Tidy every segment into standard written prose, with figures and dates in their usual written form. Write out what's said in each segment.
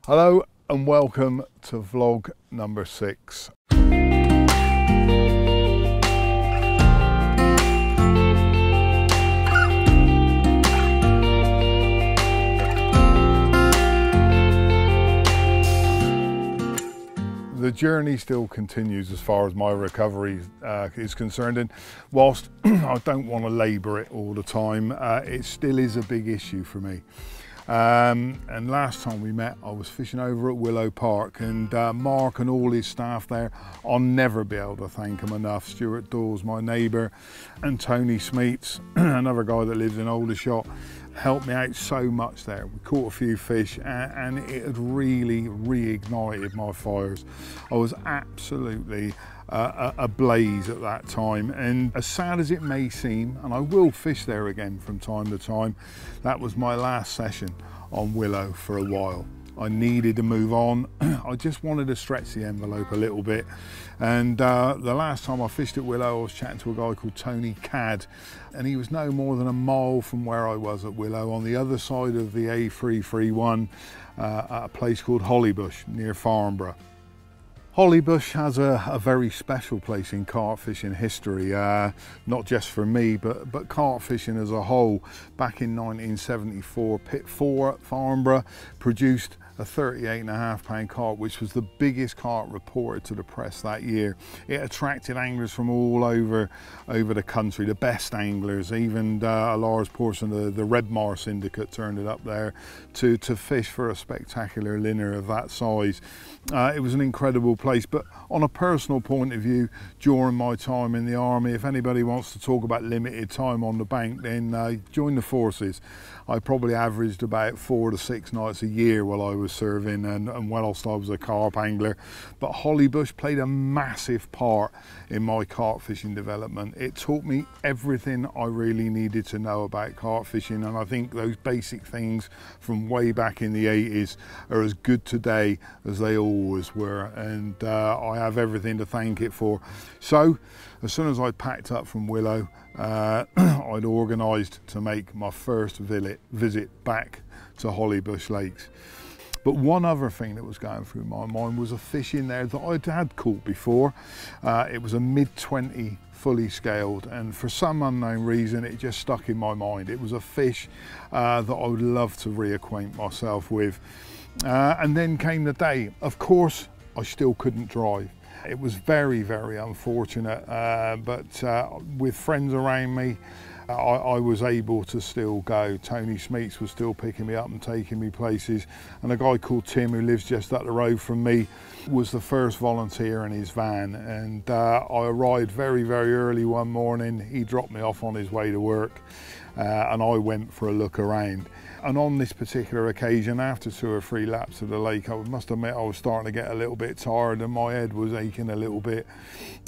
Hello and welcome to vlog number 6. The journey still continues as far as my recovery is concerned, and whilst I don't want to labour it all the time, it still is a big issue for me. And last time we met, I was fishing over at Willow Park, and Mark and all his staff there, I'll never be able to thank them enough. Stuart Dawes, my neighbour, and Tony Smeets, another guy that lives in Aldershot, helped me out so much there. We caught a few fish and it had really reignited my fires. I was absolutely ablaze at that time, and as sad as it may seem, and I will fish there again from time to time, that was my last session on Willow for a while. I needed to move on. I just wanted to stretch the envelope a little bit, and the last time I fished at Willow, I was chatting to a guy called Tony Cadd, and he was no more than a mile from where I was at Willow, on the other side of the A331 at a place called Hollybush near Farnborough. Hollybush has a very special place in carp fishing history, not just for me, but carp fishing as a whole. Back in 1974, Pit 4 at Farnborough produced a 38.5-pound carp, which was the biggest carp reported to the press that year. It attracted anglers from all over the country, the best anglers, even a large portion of the Redmar syndicate turned it up there to fish for a spectacular liner of that size. It was an incredible place, but on a personal point of view, during my time in the army, if anybody wants to talk about limited time on the bank, then join the forces. I probably averaged about 4 to 6 nights a year while I was serving, and whilst I was a carp angler. But Hollybush played a massive part in my carp fishing development. It taught me everything I really needed to know about carp fishing, and I think those basic things from way back in the 80s are as good today as they always were, and I have everything to thank it for. So as soon as I packed up from Willow, I'd organised to make my first visit back to Hollybush Lakes. But one other thing that was going through my mind was a fish in there that I had caught before. It was a mid-20 fully scaled, and for some unknown reason it just stuck in my mind. It was a fish that I would love to reacquaint myself with. And then came the day. Of course, I still couldn't drive. It was very unfortunate, but with friends around me, I was able to still go. Tony Smeets was still picking me up and taking me places, and a guy called Tim, who lives just up the road from me, was the first volunteer in his van, and I arrived very early one morning. He dropped me off on his way to work, and I went for a look around. And on this particular occasion, after 2 or 3 laps of the lake, I must admit I was starting to get a little bit tired and my head was aching a little bit.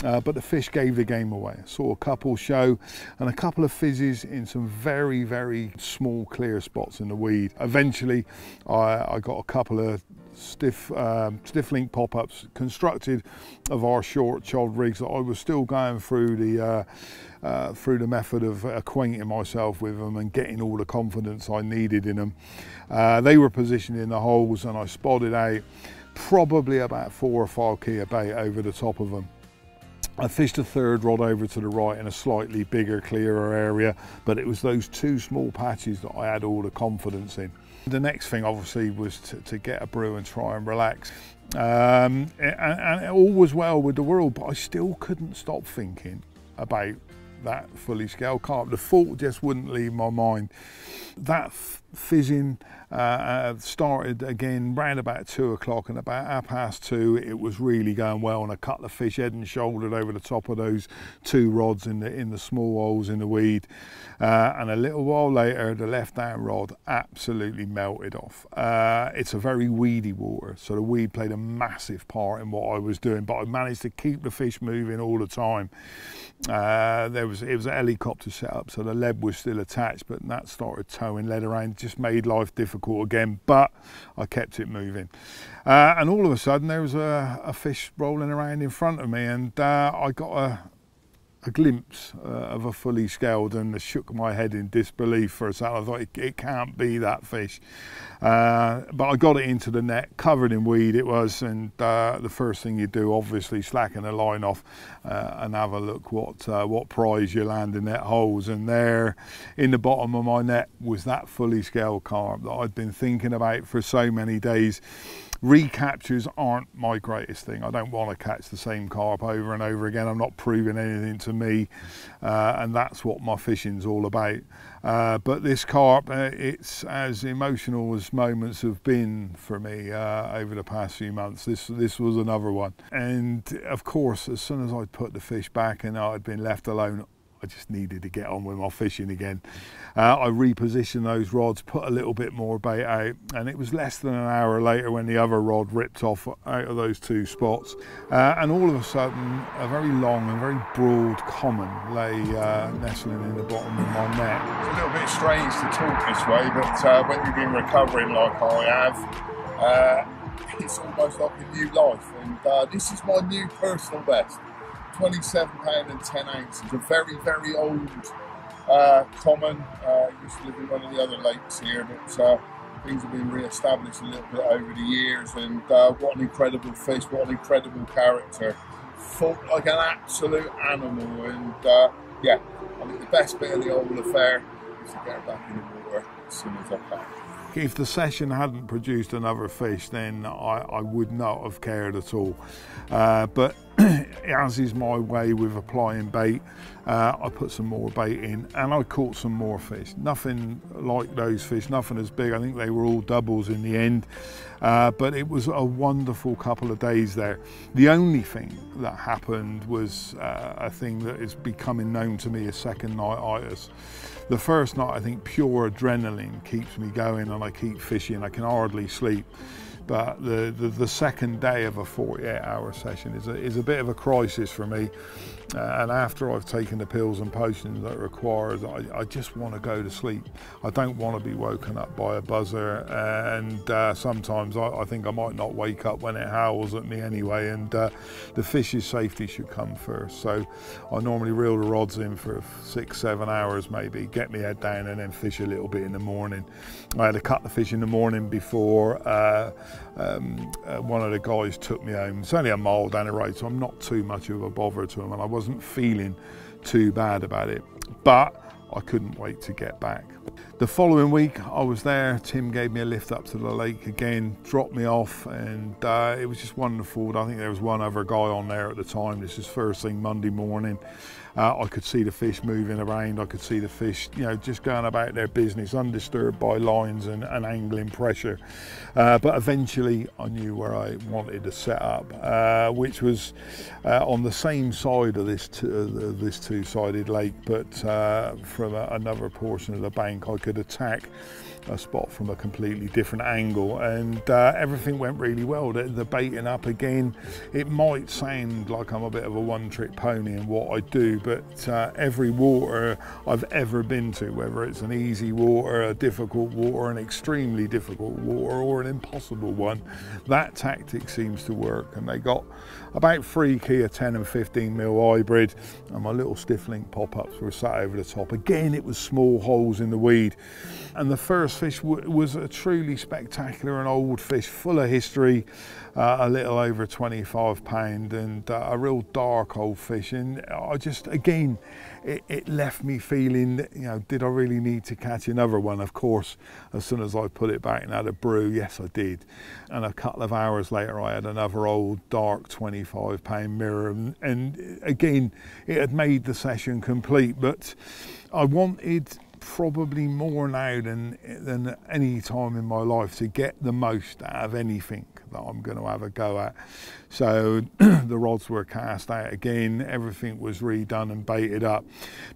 But the fish gave the game away. I saw a couple show and a couple of fizzes in some very small clear spots in the weed. Eventually, I got a couple of stiff link pop-ups constructed of our short chod rigs that I was still going through the method of acquainting myself with them and getting all the confidence I needed in them. They were positioned in the holes, and I spotted out probably about 4 or 5 key of bait over the top of them. I fished a third rod over to the right in a slightly bigger, clearer area, but it was those 2 small patches that I had all the confidence in. The next thing obviously was to get a brew and try and relax. And all was well with the world, but I still couldn't stop thinking about that fully scaled carp. The thought just wouldn't leave my mind. That fizzing started again round about 2 o'clock, and about 2:30 it was really going well, and I cut the fish head and shouldered over the top of those 2 rods in the small holes in the weed, and a little while later the left hand rod absolutely melted off. It's a very weedy water, so the weed played a massive part in what I was doing, but I managed to keep the fish moving all the time. It was a helicopter setup, so the lead was still attached, but that started towing lead around. It just made life difficult again, but I kept it moving. And all of a sudden there was a fish rolling around in front of me, and I got a glimpse of a fully scaled, and I shook my head in disbelief for a second. I thought it can't be that fish, but I got it into the net, covered in weed it was, and the first thing you do, obviously, slacken the line off and have a look what prize you land in that holes. And there in the bottom of my net was that fully scaled carp that I'd been thinking about for so many days. Recaptures aren't my greatest thing. I don't want to catch the same carp over and over again. I'm not proving anything to me, and that's what my fishing's all about. But this carp, it's as emotional as moments have been for me over the past few months. This was another one. And of course, as soon as I put the fish back and I'd been left alone, I just needed to get on with my fishing again. I repositioned those rods, put a little bit more bait out, and it was less than an hour later when the other rod ripped off out of those two spots. And all of a sudden, a very long and very broad common lay nestling in the bottom of my net. It's a little bit strange to talk this way, but when you've been recovering like I have, it's almost like a new life. And this is my new personal best. 27 pound and 10 ounces, a very, very old common. Used to live in one of the other lakes here, but things have been re-established a little bit over the years, and what an incredible fish, what an incredible character. Fought like an absolute animal, and yeah, I think the best bit of the whole affair is to get back in the water as soon as I can. If the session hadn't produced another fish, then I would not have cared at all. But as is my way with applying bait, I put some more bait in and I caught some more fish. Nothing like those fish, nothing as big. I think they were all doubles in the end. But it was a wonderful couple of days there. The only thing that happened was a thing that is becoming known to me as second night-itis. The first night, I think pure adrenaline keeps me going and I keep fishing. I can hardly sleep. But the second day of a 48-hour session is a bit of a crisis for me. And after I've taken the pills and potions that are required, I just want to go to sleep. I don't want to be woken up by a buzzer, and sometimes I think I might not wake up when it howls at me anyway, and the fish's safety should come first. So I normally reel the rods in for 6-7 hours maybe, get my head down and then fish a little bit in the morning. I had to cut the fish in the morning before one of the guys took me home. It's only a mile down the road, so I'm not too much of a bother to him, and I wasn't feeling too bad about it, but I couldn't wait to get back. The following week I was there. Tim gave me a lift up to the lake again, dropped me off, and it was just wonderful. I think there was one other guy on there at the time. This is first thing Monday morning. I could see the fish moving around. I could see the fish, you know, just going about their business, undisturbed by lines and angling pressure. But eventually I knew where I wanted to set up, which was on the same side of this two-sided lake, but from another portion of the bank. I could attack a spot from a completely different angle, and everything went really well. The baiting up again, it might sound like I'm a bit of a one-trick pony in what I do, but every water I've ever been to, whether it's an easy water, a difficult water, an extremely difficult water, or an impossible one, that tactic seems to work. And they got about 3 key of 10 and 15 mil hybrid, and my little stiff link pop-ups were sat over the top. Again, it was small holes in the weed, and the first fish was a truly spectacular and old fish, full of history, a little over 25 pound, and a real dark old fish. And I just, again, it left me feeling, you know, did I really need to catch another one? Of course, as soon as I put it back and had a brew, yes I did. And a couple of hours later I had another old dark 25 pound mirror, and again it had made the session complete. But I wanted probably more now than any time in my life to get the most out of anything that I'm going to have a go at. So the rods were cast out again, everything was redone and baited up.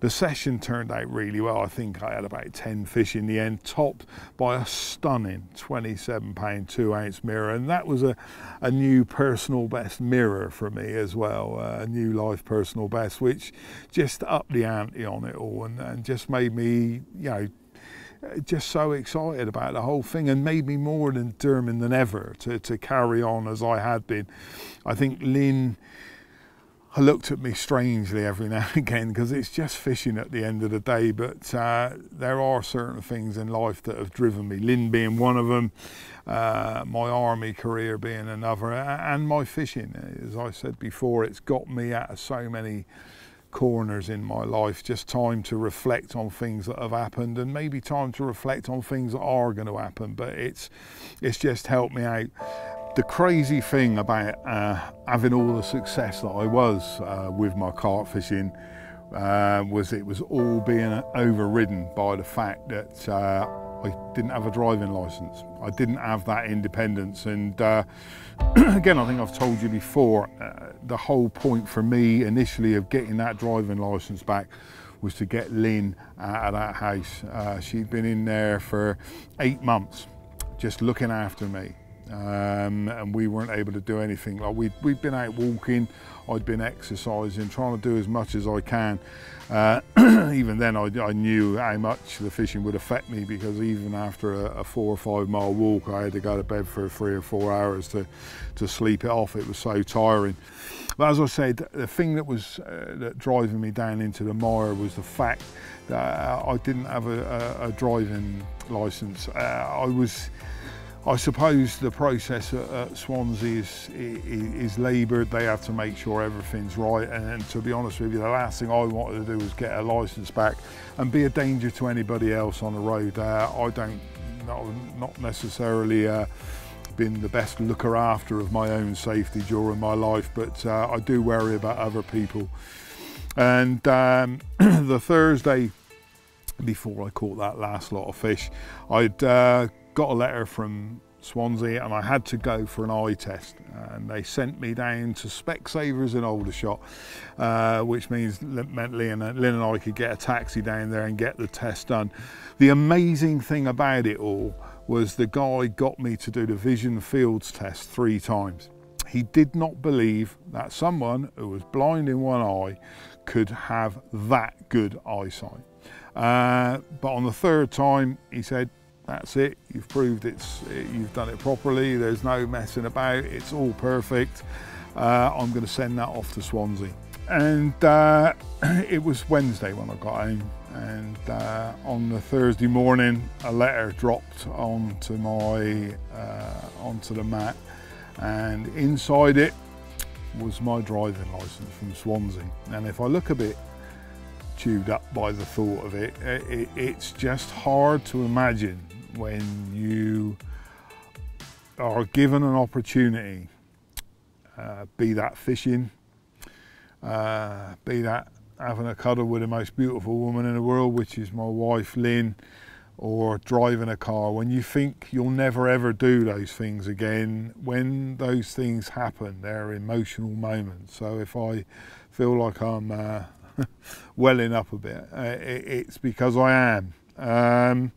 The session turned out really well. I think I had about 10 fish in the end, topped by a stunning 27 pound 2 ounce mirror, and that was a new personal best mirror for me as well, a new life personal best, which just upped the ante on it all, and just made me, you know, just so excited about the whole thing, and made me more determined than ever to carry on as I had been. I think Lynn, looked at me strangely every now and again, because it's just fishing at the end of the day. But there are certain things in life that have driven me, Lynn being one of them, my army career being another, and my fishing. As I said before, it's got me out of so many corners in my life. Just time to reflect on things that have happened, and maybe time to reflect on things that are going to happen. But it's just helped me out. The crazy thing about having all the success that I was with my carp fishing was it was all being overridden by the fact that I didn't have a driving license. I didn't have that independence, and again, I think I've told you before, the whole point for me initially of getting that driving license back was to get Lynn out of that house. She'd been in there for 8 months just looking after me. And we weren't able to do anything. Like we'd been out walking, I'd been exercising, trying to do as much as I can. Even then I knew how much the fishing would affect me, because even after a 4 or 5 mile walk, I had to go to bed for 3 or 4 hours to sleep it off. It was so tiring. But as I said, the thing that was driving me down into the mire was the fact that I didn't have a driving licence. I suppose the process at Swansea is laboured. They have to make sure everything's right, and to be honest with you, the last thing I wanted to do was get a licence back and be a danger to anybody else on the road. Not necessarily been the best looker after of my own safety during my life, but I do worry about other people. And the Thursday before I caught that last lot of fish, I'd got a letter from Swansea and I had to go for an eye test, and they sent me down to Specsavers in Aldershot, which meant Lynn and I could get a taxi down there and get the test done. The amazing thing about it all was the guy got me to do the vision fields test 3 times. He did not believe that someone who was blind in one eye could have that good eyesight. But on the 3rd time, he said, "That's it, you've proved you've done it properly, there's no messing about, it's all perfect. I'm going to send that off to Swansea." And it was Wednesday when I got home, and on the Thursday morning a letter dropped onto the mat, and inside it was my driving licence from Swansea. And if I look a bit chewed up by the thought of it, it's just hard to imagine when you are given an opportunity, be that fishing, be that having a cuddle with the most beautiful woman in the world, which is my wife Lynn, or driving a car, when you think you'll never ever do those things again, when those things happen, they're emotional moments. So if I feel like I'm welling up a bit, it's because I am.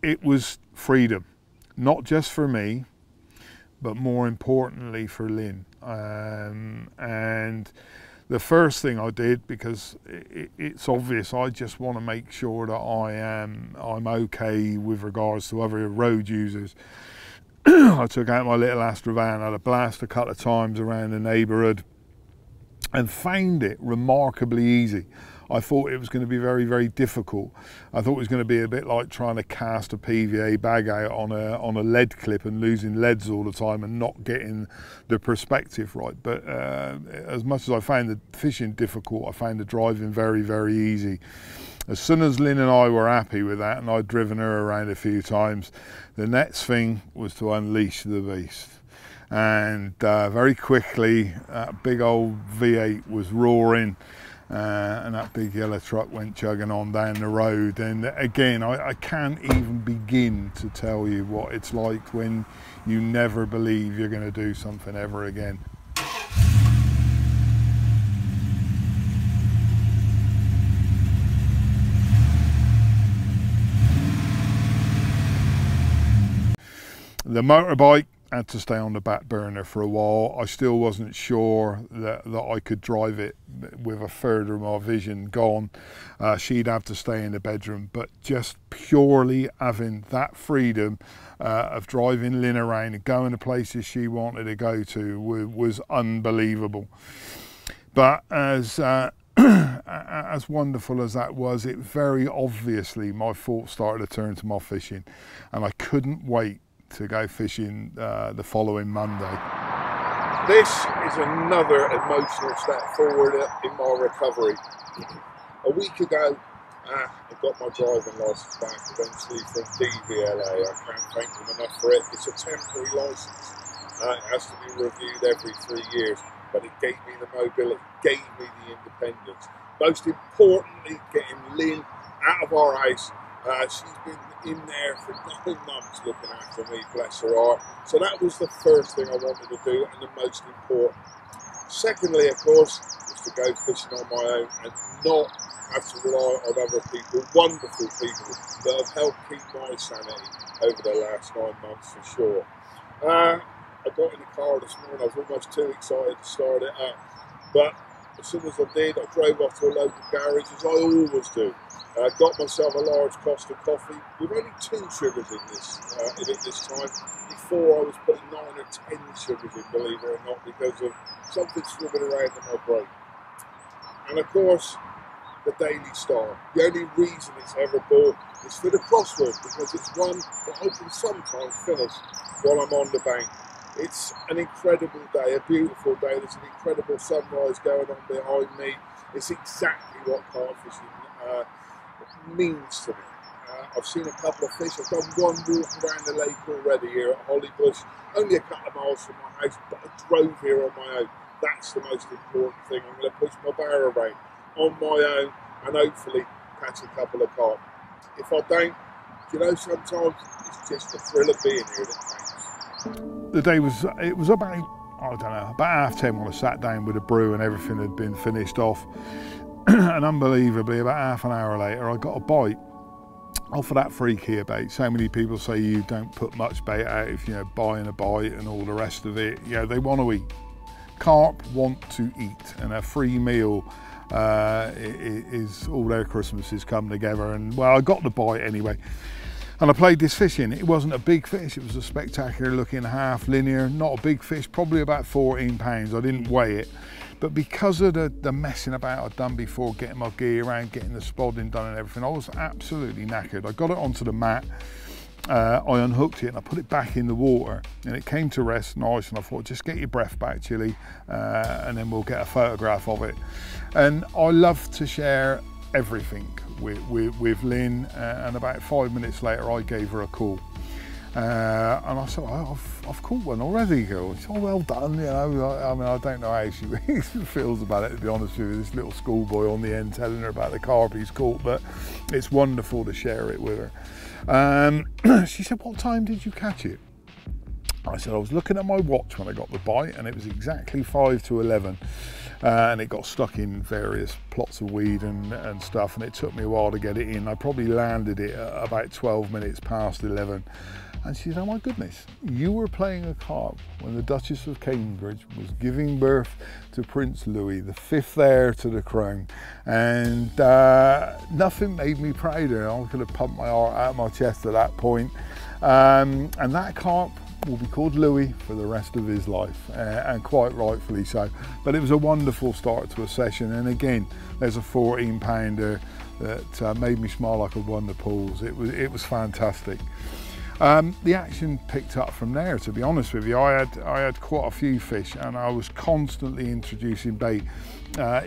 It was freedom, not just for me, but more importantly for Lynn. And the first thing I did, because it's obvious, I just want to make sure that I'm okay with regards to other road users. I took out my little Astrovan, had a blast a couple of times around the neighbourhood, and found it remarkably easy. I thought it was going to be very, very difficult. I thought it was going to be a bit like trying to cast a PVA bag out on a lead clip and losing leads all the time and not getting the perspective right. But as much as I found the fishing difficult, I found the driving very, very easy. As soon as Lynn and I were happy with that, and I'd driven her around a few times, the next thing was to unleash the beast. And very quickly, that big old V8 was roaring, and that big yellow truck went chugging on down the road. And again, I can't even begin to tell you what it's like when you never believe you're going to do something ever again. The motorbike had to stay on the back burner for a while. I still wasn't sure that I could drive it with a third of my vision gone. She'd have to stay in the bedroom, but just purely having that freedom of driving Lynn around and going to places she wanted to go to was unbelievable. But as wonderful as that was, it very obviously, my thoughts started to turn to my fishing, and I couldn't wait to go fishing the following Monday. This is another emotional step forward in my recovery. A week ago, I got my driving licence back eventually from DVLA. I can't thank them enough for it. It's a temporary licence. It has to be reviewed every 3 years, but it gave me the mobility, gave me the independence. Most importantly, getting Lynn out of our house. She's been in there for 9 months looking after me, bless her heart. So that was the first thing I wanted to do, and the most important. Secondly, of course, was to go fishing on my own and not have to rely on other people, wonderful people that have helped keep my sanity over the last 9 months for sure. I got in the car this morning, I was almost too excited to start it up, but as soon as I did, I drove off to a local garage, as I always do. Got myself a large Costa coffee with only 2 sugars in it this time. Before I was putting 9 or 10 sugars in, believe it or not, because of something swimming around in my brain. And of course, the Daily Star. The only reason it's ever bought is for the crossword, because it's one that I can sometimes finish while I'm on the bank. It's an incredible day, a beautiful day. There's an incredible sunrise going on behind me. It's exactly what carp fishing means to me. I've seen a couple of fish. I've done one walk around the lake already here at Hollybush, only a couple of miles from my house, but I drove here on my own. That's the most important thing. I'm going to push my barrow around on my own and hopefully catch a couple of carp. If I don't, you know, sometimes it's just the thrill of being here that counts. The day was about, I don't know, about 10:30 when I sat down with a brew and everything had been finished off. And unbelievably, about half an hour later, I got a bite off of that freak here bait. So many people say you don't put much bait out if you're buying a bite and all the rest of it. You know, they want to eat. Carp want to eat, and a free meal is all their Christmases come together. And well, I got the bite anyway. And I played this fish in. It wasn't a big fish, it was a spectacular looking half linear, not a big fish, probably about 14 pounds. I didn't weigh it. But because of the messing about I'd done before, getting my gear around, getting the spodding done and everything, I was absolutely knackered. I got it onto the mat, I unhooked it and I put it back in the water, and it came to rest nice, and I thought, just get your breath back, Chili, and then we'll get a photograph of it. And I love to share everything with Lynn, and about 5 minutes later I gave her a call. And I said, oh, I've caught one already, girl. She said, oh, well done, you know. I mean, I don't know how she feels about it, to be honest with you, this little schoolboy on the end telling her about the carp he's caught, but it's wonderful to share it with her. She said, what time did you catch it? I said, I was looking at my watch when I got the bite, and it was exactly 5 to 11. And it got stuck in various plots of weed and stuff, and it took me a while to get it in. I probably landed it at about 12 minutes past 11. And she said, oh my goodness, you were playing a carp when the Duchess of Cambridge was giving birth to Prince Louis, the 5th heir to the crown. And nothing made me prouder. I could have pumped my heart out of my chest at that point. And that carp will be called Louis for the rest of his life, and quite rightfully so. But it was a wonderful start to a session, and again, there's a 14 pounder that made me smile like I'd won the pools. It was fantastic. The action picked up from there, to be honest with you. I had quite a few fish, and I was constantly introducing bait,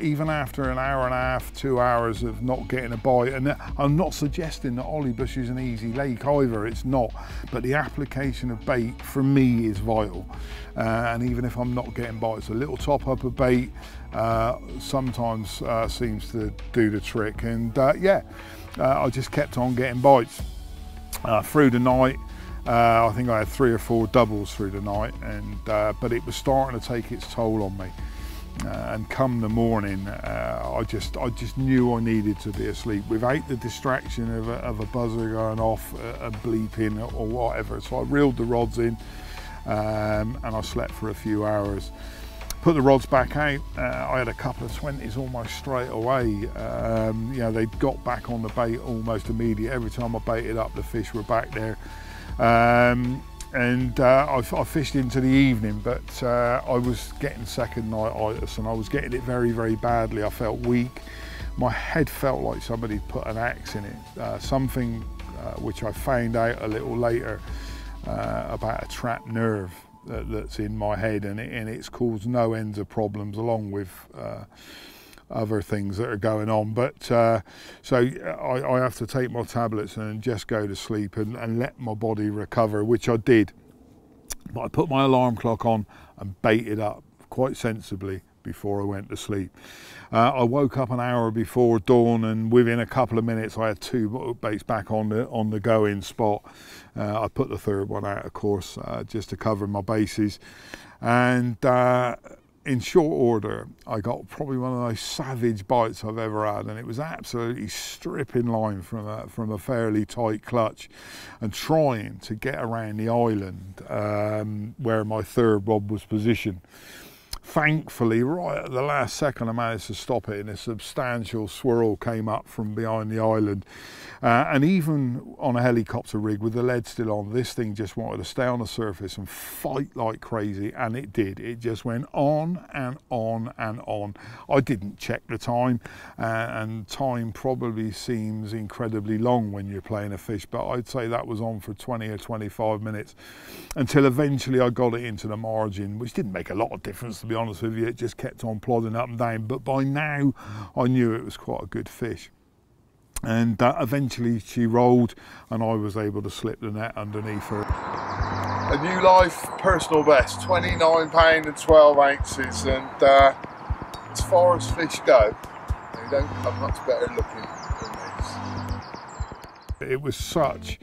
even after an hour and a half, 2 hours of not getting a bite. And I'm not suggesting that Hollybush is an easy lake either, it's not, but the application of bait for me is vital. And even if I'm not getting bites, a little top up of bait sometimes seems to do the trick. And yeah, I just kept on getting bites. Through the night, I think I had 3 or 4 doubles through the night, and but it was starting to take its toll on me. And come the morning, I just knew I needed to be asleep without the distraction of a buzzer going off, a bleeping or whatever. So I reeled the rods in, and I slept for a few hours. Put the rods back out. I had a couple of 20s almost straight away. You know, they got back on the bait almost immediately. Every time I baited up, the fish were back there. and I fished into the evening, but I was getting second night-itis, and I was getting it very, very badly. I felt weak. My head felt like somebody put an axe in it, something which I found out a little later about a trapped nerve that's in my head, and it's caused no ends of problems, along with other things that are going on. But so I have to take my tablets and just go to sleep and let my body recover, which I did. But I put my alarm clock on and baited up quite sensibly before I went to sleep. I woke up an hour before dawn, and within a couple of minutes I had 2 baits back on the going spot. I put the third one out, of course, just to cover my bases, and in short order I got probably one of those savage bites I've ever had, and it was absolutely stripping line from a fairly tight clutch and trying to get around the island where my third rod was positioned. Thankfully, right at the last second, I managed to stop it, and a substantial swirl came up from behind the island. And even on a helicopter rig with the lead still on, this thing just wanted to stay on the surface and fight like crazy, and it did. It just went on and on and on. I didn't check the time, and time probably seems incredibly long when you're playing a fish, but I'd say that was on for 20 or 25 minutes, until eventually I got it into the margin, which didn't make a lot of difference, to be honest with you. It just kept on plodding up and down, but by now I knew it was quite a good fish. And eventually she rolled, and I was able to slip the net underneath her. A new life personal best, 29 pound and 12 ounces, and as far as fish go, they don't come much better looking than this. It was such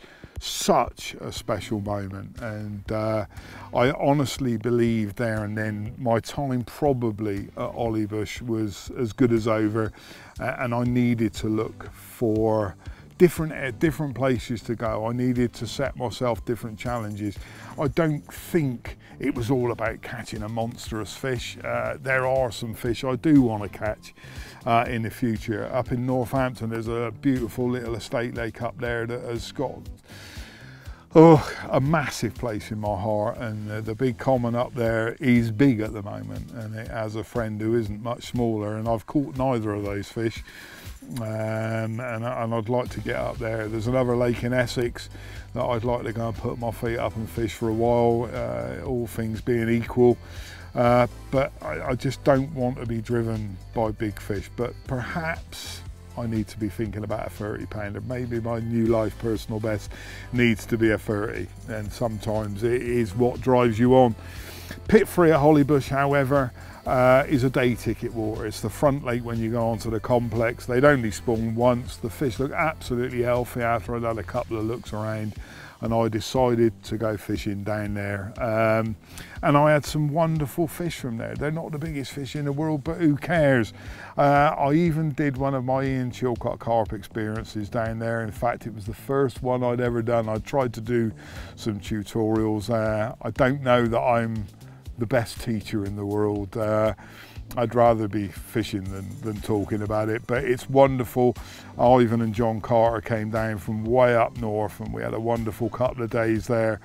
a special moment, and I honestly believe there and then my time probably at Ollybush was as good as over, and I needed to look for different places to go. I needed to set myself different challenges. I don't think it was all about catching a monstrous fish. There are some fish I do want to catch in the future. Up in Northampton there's a beautiful little estate lake up there that has got a massive place in my heart, and the big common up there is big at the moment, and it has a friend who isn't much smaller, and I've caught neither of those fish. And I'd like to get up there. There's another lake in Essex that I'd like to go and put my feet up and fish for a while, all things being equal. But I just don't want to be driven by big fish, but perhaps I need to be thinking about a 30 pounder. Maybe my new life personal best needs to be a 30, and sometimes it is what drives you on. Pit free at Ollybush, however, is a day ticket water. It's the front lake when you go onto the complex. They'd only spawn once. The fish look absolutely healthy after I'd had a couple of looks around, and I decided to go fishing down there. And I had some wonderful fish from there. They're not the biggest fish in the world, but who cares? I even did one of my Ian Chilcott carp experiences down there. In fact, it was the first one I'd ever done. I tried to do some tutorials. I don't know that I'm the best teacher in the world. I'd rather be fishing than talking about it, but it's wonderful. Ivan and John Carter came down from way up north, and we had a wonderful couple of days there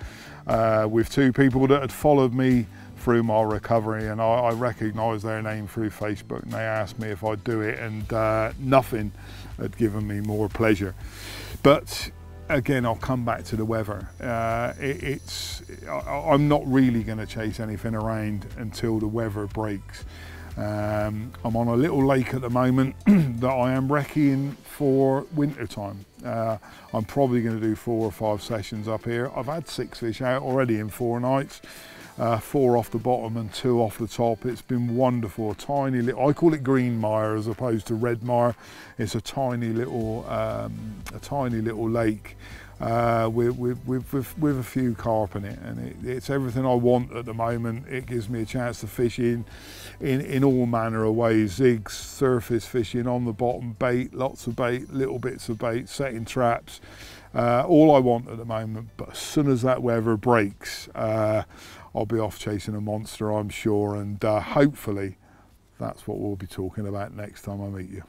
with 2 people that had followed me through my recovery, and I recognised their name through Facebook, and they asked me if I'd do it, and nothing had given me more pleasure. But again, I'll come back to the weather. I'm not really going to chase anything around until the weather breaks. I'm on a little lake at the moment that I am wrecking for winter time. I'm probably going to do 4 or 5 sessions up here. I've had 6 fish out already in 4 nights. 4 off the bottom and 2 off the top. It's been wonderful. A tiny little, I call it green mire as opposed to red mire. It's a tiny little lake with a few carp in it, and it's everything I want at the moment. It gives me a chance to fish in all manner of ways: zigs, surface fishing, on the bottom, bait, lots of bait, little bits of bait, setting traps. All I want at the moment. But as soon as that weather breaks, I'll be off chasing a monster, I'm sure, and hopefully that's what we'll be talking about next time I meet you.